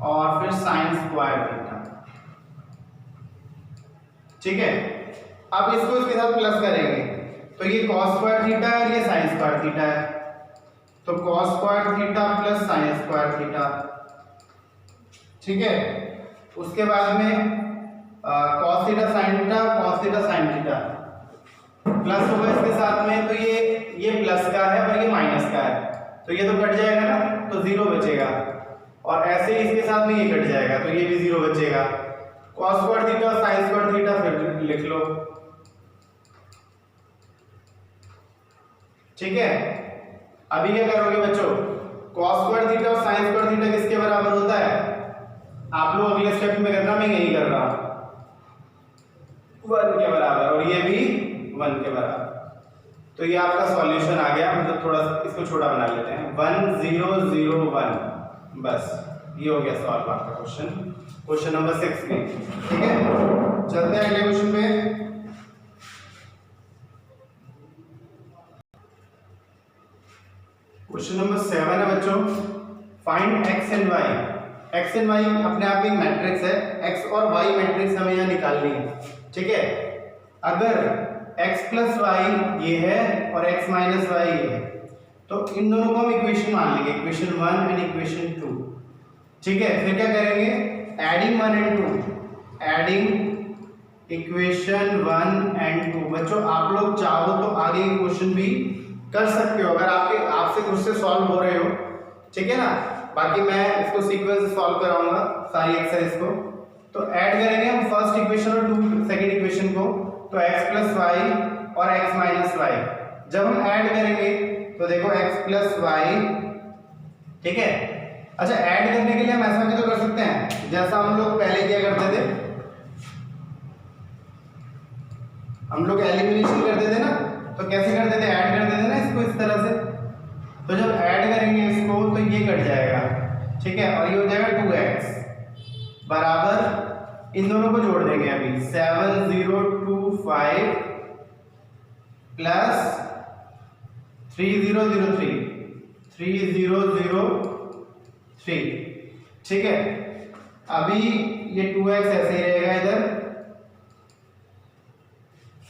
और फिर sin स्क्वायर थीटा, ठीक है। अब इसको इसके साथ प्लस करेंगे तो ये cos स्क्वायर थीटा है और ये sin स्क्वायर थीटा है, तो cos square theta plus sin square theta, ठीक है। उसके बाद में cos theta sin theta cos theta sin theta plus होगा इसके साथ में, तो ये प्लस का है और ये माइनस का है, तो ये तो कट जाएगा ना, तो जीरो बचेगा, और ऐसे ही इसके साथ में ये कट जाएगा तो ये भी जीरो बचेगा। cos स्क्वायर थीटा और sin स्क्वायर थीटा फिर लिख लो, ठीक है। अभी क्या करोगे बच्चों, cos स्क्वायर थीटा और sin स्क्वायर थीटा किसके बराबर होता है, आप लोग अगले स्टेप में करना, मैं यही कर रहा हूं, 1 के बराबर, और ये भी 1 के बराबर। तो ये आपका सॉल्यूशन आ गया, मतलब थोड़ा इसको छोटा बना लेते हैं, 1 0 0 1, बस ये हो गया सॉल्व आपका क्वेश्चन नंबर 6 में, ठीक है। चलते हैं अगले क्वेश्चन पे। क्वेश्चन नंबर 7 है बच्चों, find x and y। x and y अपने आप एक मैट्रिक्स है, x और y मैट्रिक्स हमें यहाँ निकालनी है, ठीक है। अगर x प्लस वाई ये है और x माइनस वाई ये है, तो इन दोनों को हम इक्वेशन मान लेंगे, इक्वेशन 1 एंड इक्वेशन 2, ठीक है। फिर क्या करेंगे, adding 1 and 2, adding equation 1 and 2। बच्चों आप लोग चाहो तो आगे के क्वेश्चन भी कर सकते हो अगर आपसे खुद से सॉल्व हो रहे हो, ठीक है ना। बाकी मैं इसको सीक्वेंस से सॉल्व कराऊंगा सारी एक्सरसाइज को। तो ऐड करेंगे हम फर्स्ट इक्वेशन और सेकंड इक्वेशन को, तो x प्लस वाई और x माइनस वाई। जब हम ऐड करेंगे तो देखो x प्लस वाई, ठीक है। अच्छा, ऐड करने के लिए हम ऐसा भी तो कर सकते हैं जैसा हम लोग पहले किया करते थे, हम लोग एलिमिनेशन करते थे ना, तो कैसे करते थे, ऐड करते थे ना इसको इस तरह से। तो जब ऐड करेंगे इसको तो ये कट जाएगा, ठीक है, और ये हो जाएगा 2x बराबर, इन दोनों को जोड़ देंगे अभी, 7025 प्लस 3003, ठीक है। अभी ये 2x ऐसे ही रहेगा इधर,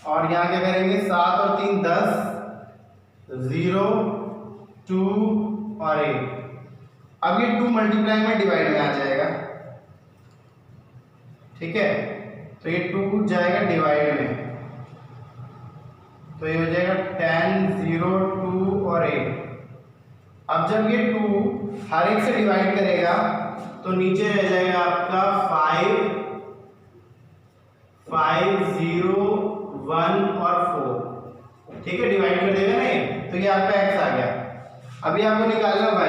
और यहां क्या करेंगे, 7 और 3 10, 0 2 और 8। अब ये 2 मल्टीप्लाई में डिवाइड में आ जाएगा, ठीक है। तो ये 2 जाएगा डिवाइड में, तो ये हो जाएगा 10 0 2 और 8। अब जब ये 2 हर एक से डिवाइड करेगा तो नीचे रह जाएगा आपका 5 0 1 और 4, ठीक है, डिवाइड कर देगा ना ये, तो ये आपका x आ गया। अभी आपको निकालना y,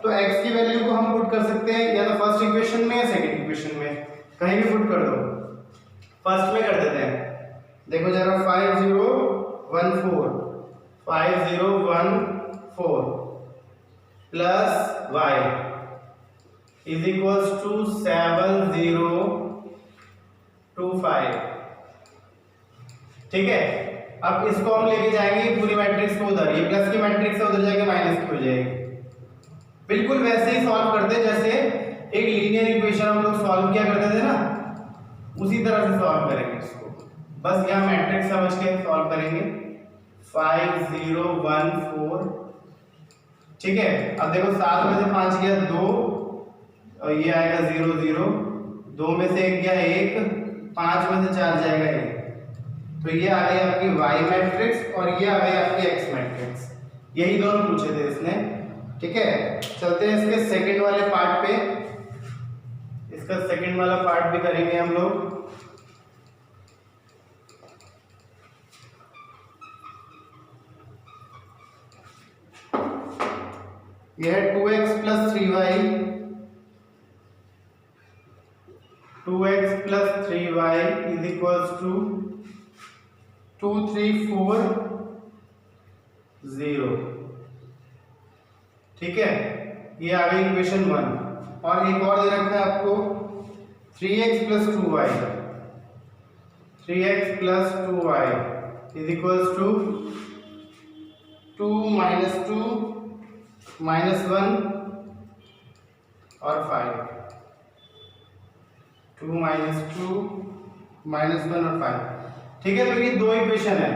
तो x की वैल्यू को हम पुट कर सकते हैं या तो फर्स्ट इक्वेशन में या सेकंड इक्वेशन में, कहीं भी पुट कर दो। फर्स्ट में कर देते हैं, देखो जरा, 5 0 1 4 5 0 1 4 plus y is equals to 7 0 2 5, ठीक है। अब इसको हम लेके जाएंगे पूरी मैट्रिक्स को उधर, ये प्लस की मैट्रिक्स है उधर जाके माइनस की हो जाएगी। बिल्कुल वैसे ही सॉल्व करते जैसे एक लीनियर इक्वेशन हम लोग सॉल्व किया करते थे ना, उसी तरह से सॉल्व करेंगे इसको, बस यहाँ मैट्रिक्स समझ के सॉल्व करेंगे। 5 0 1 4, ठीक है। अब देखो 7 में से 5 गया 2, और ये आएगा 0 0, 2 में से 1 गया 1, 5 में से 4 जाएगा 1, तो ये आ गई आपकी y मैट्रिक्स और ये आ गई आपकी x मैट्रिक्स। यही दोनों पूछे थे इसने, ठीक है। चलते हैं इसके सेकंड वाले पार्ट पे। इसका सेकंड वाला पार्ट भी करेंगे हम लोग। यह है 2x plus 3y, 2x plus 3y is equals to 2 3 4 0। ठीक है, ये आ गई इक्वेशन 1। और एक और दे रखा है आपको 3x plus 2y, 3x plus 2y is equals to 2 minus 2 minus 1 और 5, 2 माइनस 2 माइनस 1 और 5। ठीक है, तो ये दो इक्वेशन है।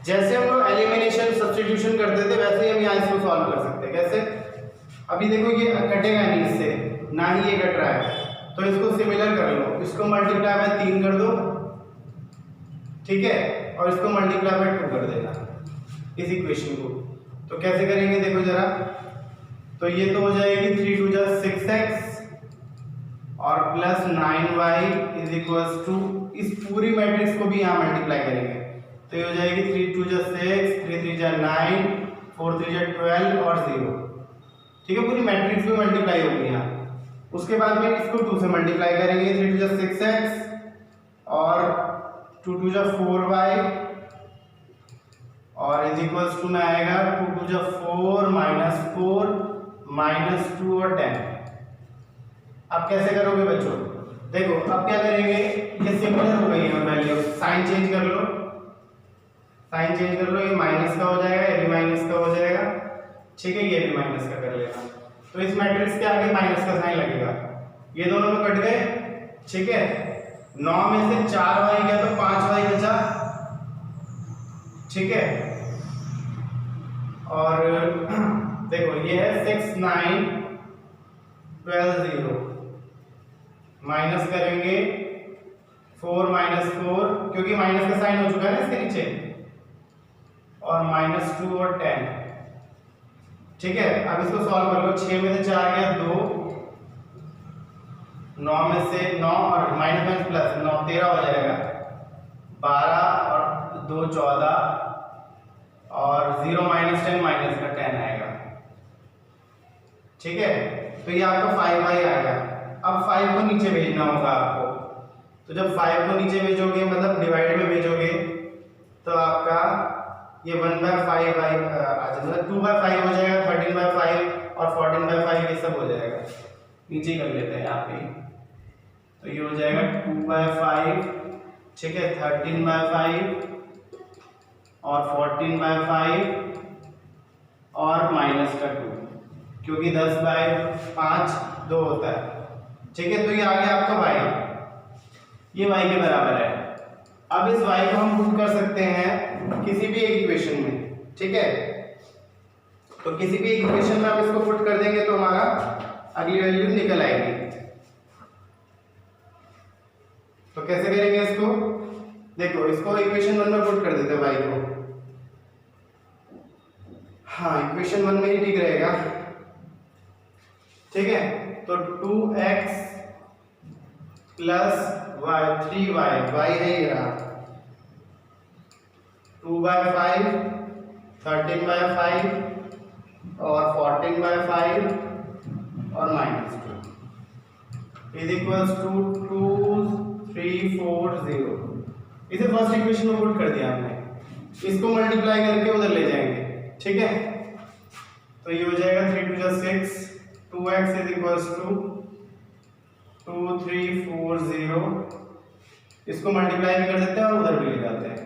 जैसे हम लोग एलिमिनेशन सब्स्टिट्यूशन करते थे वैसे ही हम यहाँ इसको सॉल्व कर सकते हैं। कैसे? अभी देखो ये कटेगा नहीं इससे, ना ही ये कट रहा है, तो इसको सिमिलर कर लो। इसको मल्टीप्लाई बाय 3 कर दो, ठीक है, और इसको मल्टीप्लाई बाय 2 कर देना इस इक्वेशन को। तो कैसे करेंगे देखो जरा। तो ये तो हो जाएगी 3 2 जा 6x और plus 9y is equals to, इस पूरी मैट्रिक्स को भी यहाँ मल्टीप्लाई करेंगे तो ये हो जाएगी 3 2 जा 6, 3 3 जा 9, 4 3 जा 12 और 0। ठीक है, पूरी मैट्रिक्स भी मल्टीप्लाई होगी यहाँ। उसके बाद में इसको 2 से मल्टीप्लाई करेंगे, 3 2 जा 6x और 2 2 जा 4y और इज इक्वल्स टू में आएगा 2 2 जा 4 माइनस 4 माइनस 2 और 10। अब कैसे करोगे बच्चों? देखो अब क्या करेंगे, ये सिमिलर हो गई है वैल्यू, साइन चेंज कर लो, साइन चेंज कर लो, ये माइनस का हो जाएगा, ये भी माइनस का हो जाएगा। ठीक है, ये भी माइनस का कर लेना। तो इस मैट्रिक्स के आगे माइनस का साइन लगेगा, ये दोनों तो कट गए। ठीक है, 9 में से 4y गया तो 5y बचा। ठीक है, और देखो ये है 6 9 12 0, माइनस करेंगे 4 माइनस 4 क्योंकि माइनस का साइन हो चुका है ना इसके नीचे, और माइनस 2 और 10। ठीक है, अब इसको सॉल्व कर लो। 6 में से 4 गया 2, 9 में से 9 और माइनस माइनस प्लस 9 13 हो जाएगा, 12 और 2 14 और 0 माइनस 10 माइनस का 10 आएगा। ठीक है, तो ये आपका 5y आ गया। अब 5 को नीचे भेजना होगा आपको, तो जब 5 को नीचे भेजोगे मतलब डिवाइड में भेजोगे तो आपका ये 1/5 आ जाएगा, 2/5 हो जाएगा, 13/5 और 14/5 ये सब हो जाएगा। नीचे कर लेते हैं यहाँ पे, तो ये हो जाएगा 2/5। ठीक है, 13/5 और 14/5 और माइनस का 2 क्योंकि 10/5 2 होता है। ठीक है, तो ये आ गया आपका y, ये y के बराबर है। अब इस y को हम पुट कर सकते हैं किसी भी एक इक्वेशन में। ठीक है, तो किसी भी एक इक्वेशन में हम इसको पुट कर देंगे तो हमारा अगली वैल्यू निकल आएगी। तो कैसे करेंगे इसको? देखो इसको इक्वेशन 1 में पुट कर देते हैं y को। हाँ, इक्वेशन 1 में ही ठीक रहेगा। ठीक है, तो 2x plus y 3y, y है ये रहा, 2/5 13/5 और 14/5 और माइनस 2 इज इक्वल्स टू 2 3 4 0। इसे फर्स्ट इक्वेशन में पुट कर दिया हमने, इसको मल्टीप्लाई करके उधर ले जाएंगे। ठीक है, तो ये हो जाएगा 3 2 जा 6, 2x इज इक्वल्स टू 2 3 4 0। इसको मल्टीप्लाई भी कर देते हैं और उधर भी ले जाते हैं,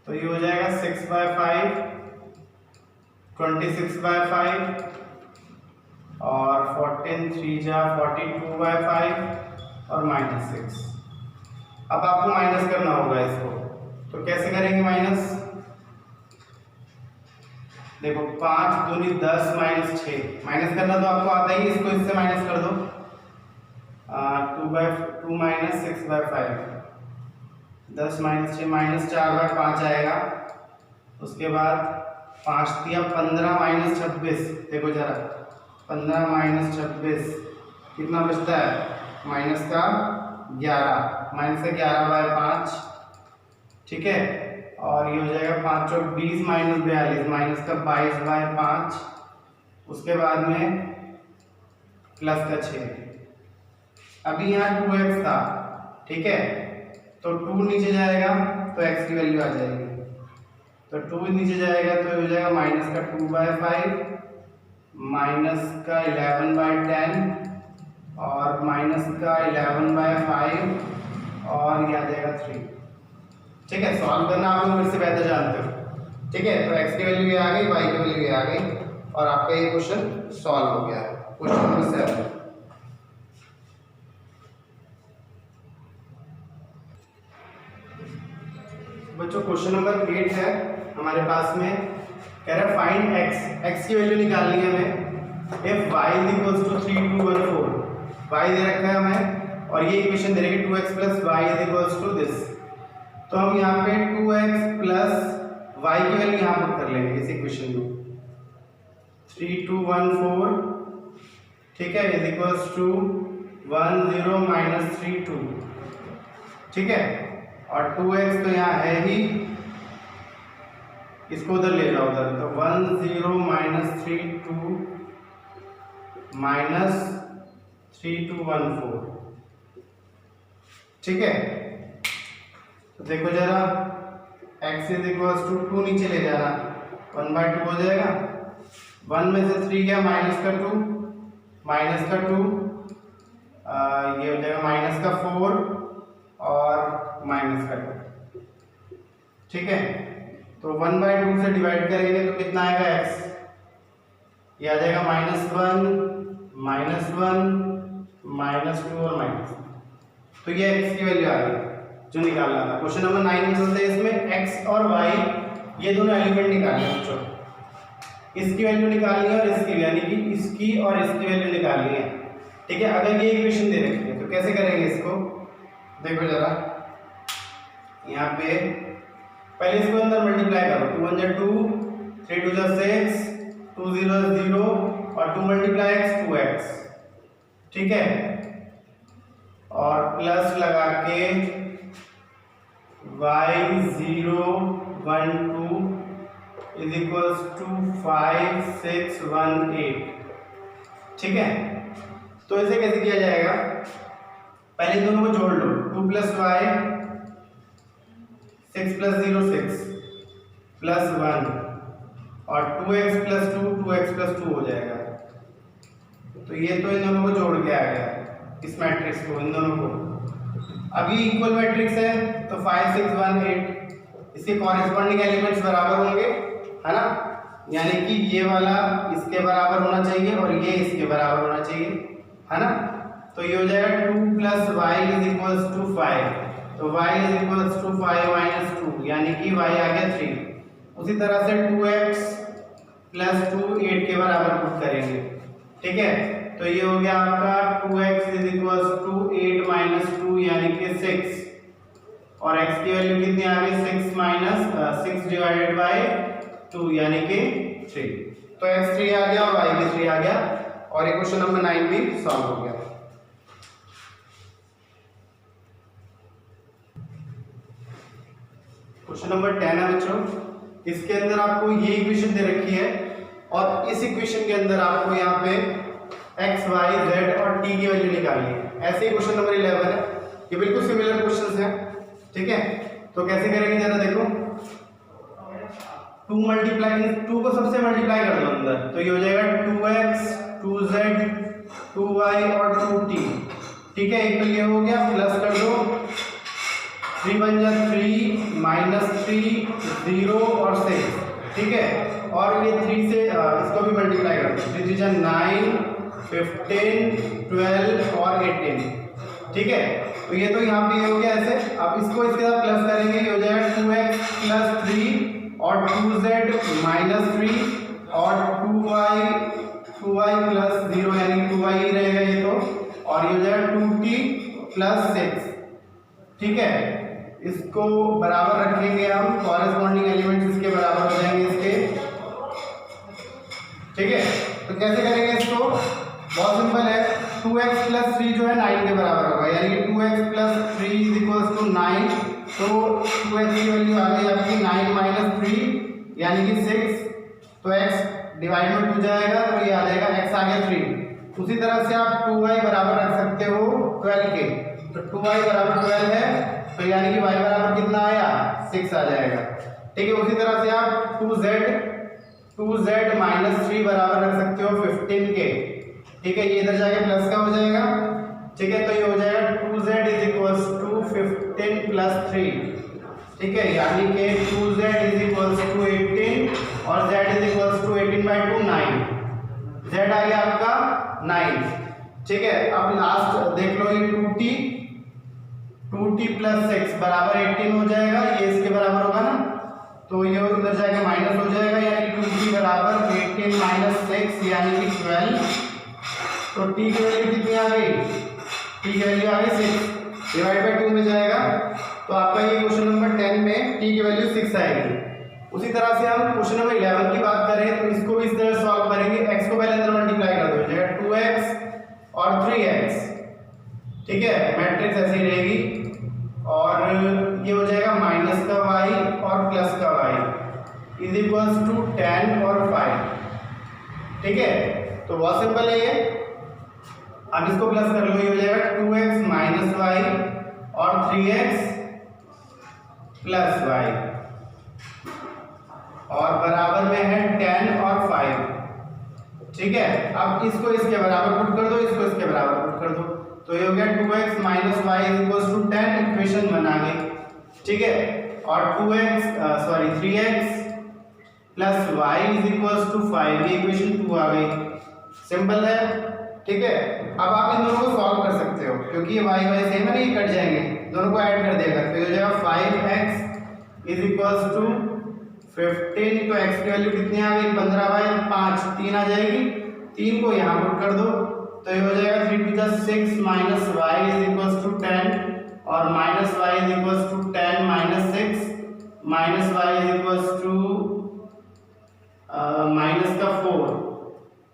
तो ये हो जाएगा 6/5 26/5 और 14 3 जा 42/5 और माइनस 6। अब आपको माइनस करना होगा इसको, तो कैसे करेंगे माइनस? देखो 5 दूनी 10 माइनस 6, माइनस करना तो आपको आता ही, इसको इससे माइनस कर दो। 2/2 माइनस 6/5, 10 माइनस 6 माइनस 4/5 आएगा। उसके बाद 5 दिया 15 माइनस 26, देखो जरा 15 माइनस 26 कितना बचता है माइनस का 11, माइनस का 11/5, ठीक है। और ये हो जाएगा 5 चौक 20 माइनस 42, माइनस का 22/5, उसके बाद में प्लस का 6। अभी यहाँ 2x था, ठीक है, तो 2 नीचे जाएगा तो x की वैल्यू आ जाएगी, तो 2 नीचे जाएगा तो हो जाएगा माइनस का 2/5, माइनस का 11/10 और माइनस का 11/5 और ये आ जाएगा 3, ठीक है। सॉल्व करना आप लोग मेरे से बेहतर जानते हो, ठीक है। तो x की वैल्यू ये आ गई, y की वैल्यू ये आ गई और आपका ये क्वेश्चन सॉल्व हो गया। क्वेश्चन नंबर 7, बच्चों क्वेश्चन नंबर 8 है हमारे पास में, कह रहा है फाइंड x की वैल्यू निकालनी है हमें if y = 3, 2, 1, 4, y दे रखा है हमें और ये इक्वेशन दे रखी है 2x + y = दिस। तो हम यहाँ पे 2x + y की वैल्यू यहाँ पुट कर लेंगे इस इक्वेशन में, 3, 2, 1, 4, ठीक है, = 1, 0 - 3, 2, ठीक है। और 2x तो यहाँ है ही, इसको उधर ले जाओ उधर, तो 1, 0 - 3, 2 - 3, 2, 1, 4, ठीक है। तो देखो जरा x = 2 नीचे ले जाना, 1/2 हो जाएगा, 1 में से 3 गया, माइनस का 2, ये हो जाएगा माइनस का 4 और माइनस का 2, ठीक है। तो 1/2 से डिवाइड करेंगे तो कितना आएगा x, ये आ जाएगा -1, -2 और माइनस, तो ये x की वैल्यू आ गई जो निकालना था। क्वेश्चन नंबर 9 में चलते हैं, इसमें x और y ये दोनों एलिमेंट निकालने हैं बच्चों, इसकी वैल्यू निकालनी है और इसकी, यानी कि इसकी और इसकी वैल्यू निकालनी है, ठीक है। अगर ये इक्वेशन दे रखी है तो कैसे करेंगे इसको, देखो जरा यहाँ पे पहले इसको अंदर मल्टीप्लाई करो, 2 × 2, 3 × 6, 2 0 0 और 2 × x 2x, ठीक है। और प्लस लगा के y 0 1 2 = 5 6 1 8, ठीक है। तो इसे कैसे किया जाएगा, पहले दोनों को जोड़ लो, 2 + y 6 + 0 6 + 1 और 2x + 2 2x + 2 हो जाएगा। तो ये तो इन दोनों को जोड़ के आ गया, इस मैट्रिक्स को, इन दोनों को। अभी इक्वल मैट्रिक्स है तो 5 6 1 8, इसके कॉरेस्पॉन्डिंग एलिमेंट्स बराबर होंगे, है ना, यानी कि ये वाला इसके बराबर होना चाहिए और ये इसके बराबर होना चाहिए, है ना। तो ये हो जाएगा 2 + y = 5, तो y = 5 - 2, यानी कि y आ गया 3। उसी तरह से 2x + 2 8 के बराबर पुट करेंगे, ठीक है। तो ये हो गया आपका 2x = 8 - 2 यानी कि 6 और x की वैल्यू कितनी आ गई, 6 / 2 यानी कि 3। तो x 3 आ गया और y भी 3 आ गया और ये क्वेश्चन नंबर 9 भी सॉल्व हो गया। क्वेश्चन नंबर 10 है बच्चों, इसके अंदर आपको ये इक्वेशन दे रखी है और इस इक्वेशन के अंदर आपको यहाँ पे x y z और t की वैल्यू निकालनी है। ऐसे ही क्वेश्चन नंबर 11 है, ये बिल्कुल सिमिलर क्वेश्चंस हैं, ठीक है। तो कैसे करेंगे जरा देखो, 2 को सबसे मल्टीप्लाई कर दो अंदर, तो ये हो जाएगा 2x 2z 2y और 2t, ठीक है। एक तो ये हो गया, प्लस कर दो 3 × 3 -3 0 और 6, ठीक है। और ये 3 से इसको भी मल्टीप्लाई कर दो, 3 3 9 15 12 और 18, ठीक है। तो ये तो यहाँ पे हो गया ऐसे। अब इसको इसके साथ प्लस करेंगे, ये हो जाएगा 2x + 3 और 2z -3 और 2y + 0 यानी 2y ही रहेगा ये तो, और ये हो जाएगा 2t + 6, ठीक है। इसको बराबर रखेंगे हम, कॉरेस्पॉन्डिंग एलिमेंट्स इसके बराबर हो जाएंगे इसके, ठीक है। तो कैसे करेंगे इसको, बहुत सिंपल है, 2x प्लस 3 जो है 9 के बराबर होगा, यानी कि 2x plus 3 is equal to 9। तो 2x की वैल्यू आ गई आपकी 9 माइनस 3 यानी कि 6। तो x डिवाइड में 2 जाएगा तो ये आ जाएगा x आ गया 3। उसी तरह से आप 2y बराबर रख सकते हो 12 के, तो 2y बराबर 12 है, तो यानी कि y बराबर कितना आया 6 आ जाएगा। ठीक है, उसी तरह से आप 2z माइनस 3 बराबर रख सकते हो 15 के। ठीक है, ये इधर जाके प्लस का हो जाएगा। ठीक है, तो ये हो जाएगा 2z is equals to 15 plus 3। ठीक है, यानी कि 2z इज इक्वल्स टू 18 और z is equals to 18/2 9। z आ गया आपका 9। ठीक है, अब लास्ट देख लो, ये 2t प्लस 6 बराबर 18 हो जाएगा, ये इसके बराबर होगा ना, तो ये उधर जाके माइनस हो जाएगा, यानी 2t बराबर 18 माइनस 6 यानी कि 12। तो t की वैल्यू कितनी आ गई, t की वैल्यू आ गई 6, डिवाइड बाय 2 में जाएगा, तो आपका ये क्वेश्चन नंबर 10 में t की वैल्यू 6 आएगी। उसी तरह से हम क्वेश्चन नंबर 11 की बात करें तो इसको भी इस तरह सॉल्व करेंगे। x को पहले अंदर मल्टीप्लाई कर दो, जाएगा 2x और 3x। ठीक है, मैट्रिक्स ऐसे ही रहेगी और ये हो जाएगा माइनस का y और प्लस का y इज इक्वल्स टू 10 और 5। ठीक है, तो बहुत सिंपल है ये। अब इसको प्लस कर लो, ये हो जाएगा 2x माइनस y और 3x प्लस y और बराबर में है 10 और 5। ठीक है, अब इसको इसके बराबर पुट कर दो, इसको इसके बराबर पुट कर दो, तो ये हो गया 2x minus y is equals to 10, equation 1 आ गई। ठीक है, और 3x plus y is equals to 5, ये इक्वेशन 2 आ गई। सिंपल है। ठीक है, अब आप इन दोनों को सॉल्व कर सकते हो क्योंकि ये y सेम है ना, ये कट जाएंगे, दोनों को ऐड कर देगा, तो ये हो जाएगा 5x इज इक्वल्स टू 15। तो x की वैल्यू कितनी आ गई 15/5, 3 आ जाएगी, 3 को यहाँ पुट कर दो, तो ये हो जाएगा 3 to the 6 minus y is equals to 10 और minus y is equals to 10 minus 6 minus y is equals to minus का 4।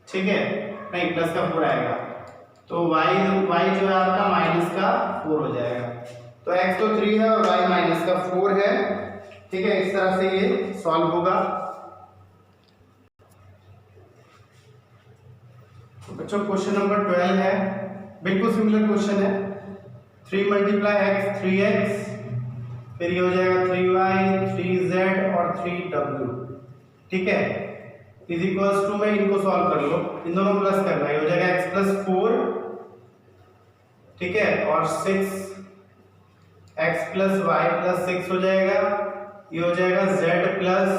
ठीक है, नहीं प्लस का 4 आएगा, तो y जो है आपका माइनस का 4 हो जाएगा। तो x तो 3 है और y माइनस का 4 है। ठीक है, इस तरह से ये सॉल्व होगा। तो बच्चों क्वेश्चन नंबर 12 है, बिल्कुल सिमिलर क्वेश्चन है। 3 मल्टीप्लाई x 3x, फिर ये हो जाएगा 3y 3z और 3w। ठीक है, इज इक्वल्स टू में इनको सॉल्व कर लो, इन दोनों को प्लस करना है, हो जाएगा x प्लस 4। ठीक है, और 6x प्लस y प्लस 6 हो जाएगा, ये हो जाएगा z प्लस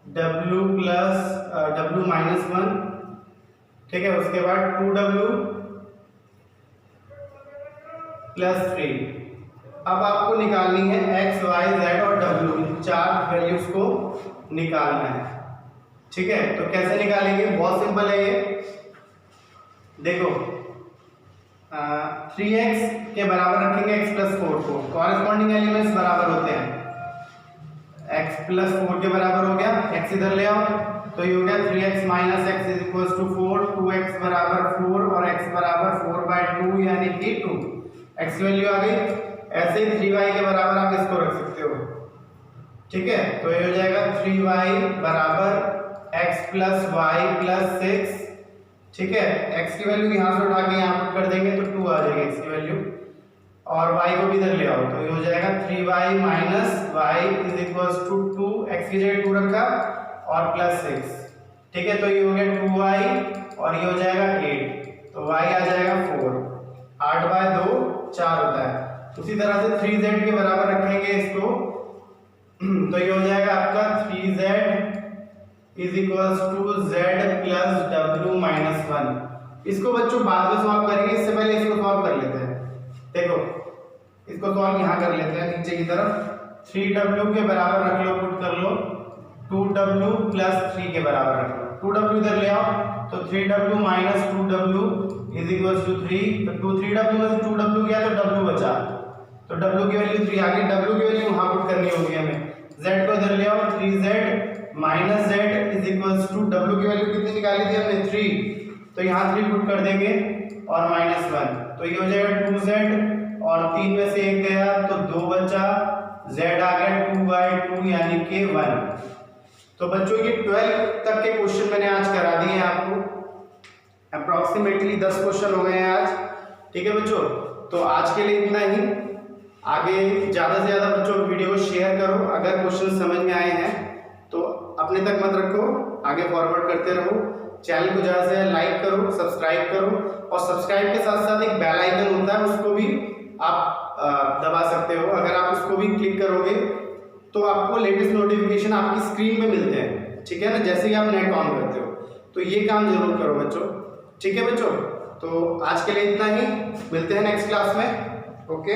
w माइनस 1। ठीक है, उसके बाद 2w प्लस 3। अब आपको निकालनी है x y z और w, चार वैल्यूज को निकालना है। ठीक है, तो कैसे निकालेंगे, बहुत सिंपल है ये। देखो 3x के बराबर रखेंगे x प्लस 4 को, कॉरेस्पॉन्डिंग एलिमेंट्स बराबर होते हैं, x प्लस 4 के बराबर हो गया, x इधर ले आओ, तो ये हो गया 3x minus x is equals to 4, 2x बराबर 4 और x बराबर 4/2 यानी कि 2, x की वैल्यू आ गई। ऐसे ही 3y के बराबर आप इसको रख सकते हो। ठीक है, तो ये हो जाएगा 3y बराबर x प्लस y प्लस 6। ठीक है, x की वैल्यू यहाँ से उठा के यहाँ पुट कर देंगे तो 2 आ जाएगी x की वैल्यू, और y को भी इधर ले आओ, तो ये हो जाएगा 3y minus y is equals to 2, x की जगह 2 रखा और प्लस 6। ठीक है, तो ये हो गया 2y और ये हो जाएगा 8, तो y आ जाएगा 4, 8/2 4 होता है। उसी तरह से 3z के बराबर रखेंगे इसको, तो ये हो जाएगा आपका 3z is equals to z plus w minus 1। इसको बच्चों बाद में सॉल्व करेंगे, इससे पहले इसको सॉल्व कर लेते हैं। देखो इसको सॉल्व यहाँ कर लेते हैं, नीचे की तरफ 3w के बराबर रख लो, पुट कर लो, 2w प्लस 3 के बराबर रख लो, 2w इधर ले आओ, तो 3w minus 2w is equals to 3, तो 3w में से 2w गया तो w बचा, तो w की वैल्यू 3 आ गई, w की वैल्यू वहाँ पुट करनी होगी हमें, z को इधर ले आओ, 3z minus z is equals to w की वैल्यू कितनी निकाली थी हमने 3, तो यहाँ 3 पुट कर देंगे, और -1, तो ये हो जाएगा 2z और 3 में से 1 गया तो 2 बचा, z आ गया 2/2 यानी कि 1। तो बच्चों ये 12 तक के क्वेश्चन मैंने आज करा दिए हैं आपको, अप्रोक्सीमेटली 10 क्वेश्चन हो गए हैं आज। ठीक है बच्चों, तो आज के लिए इतना ही। आगे ज़्यादा से ज़्यादा बच्चों वीडियो को शेयर करो, अगर क्वेश्चन समझ में आए हैं तो अपने तक मत रखो, आगे फॉरवर्ड करते रहो। चैनल को ज़्यादा से ज़्यादा लाइक करो, सब्सक्राइब करो, और सब्सक्राइब के साथ साथ एक बेल आइकन होता है उसको भी आप दबा सकते हो। अगर आप उसको भी क्लिक करोगे तो आपको लेटेस्ट नोटिफिकेशन आपकी स्क्रीन पे मिलते हैं। ठीक है ना, जैसे ही आप नेट ऑन करते हो, तो ये काम जरूर करो बच्चों। ठीक है बच्चों, तो आज के लिए इतना ही, मिलते हैं नेक्स्ट क्लास में। ओके।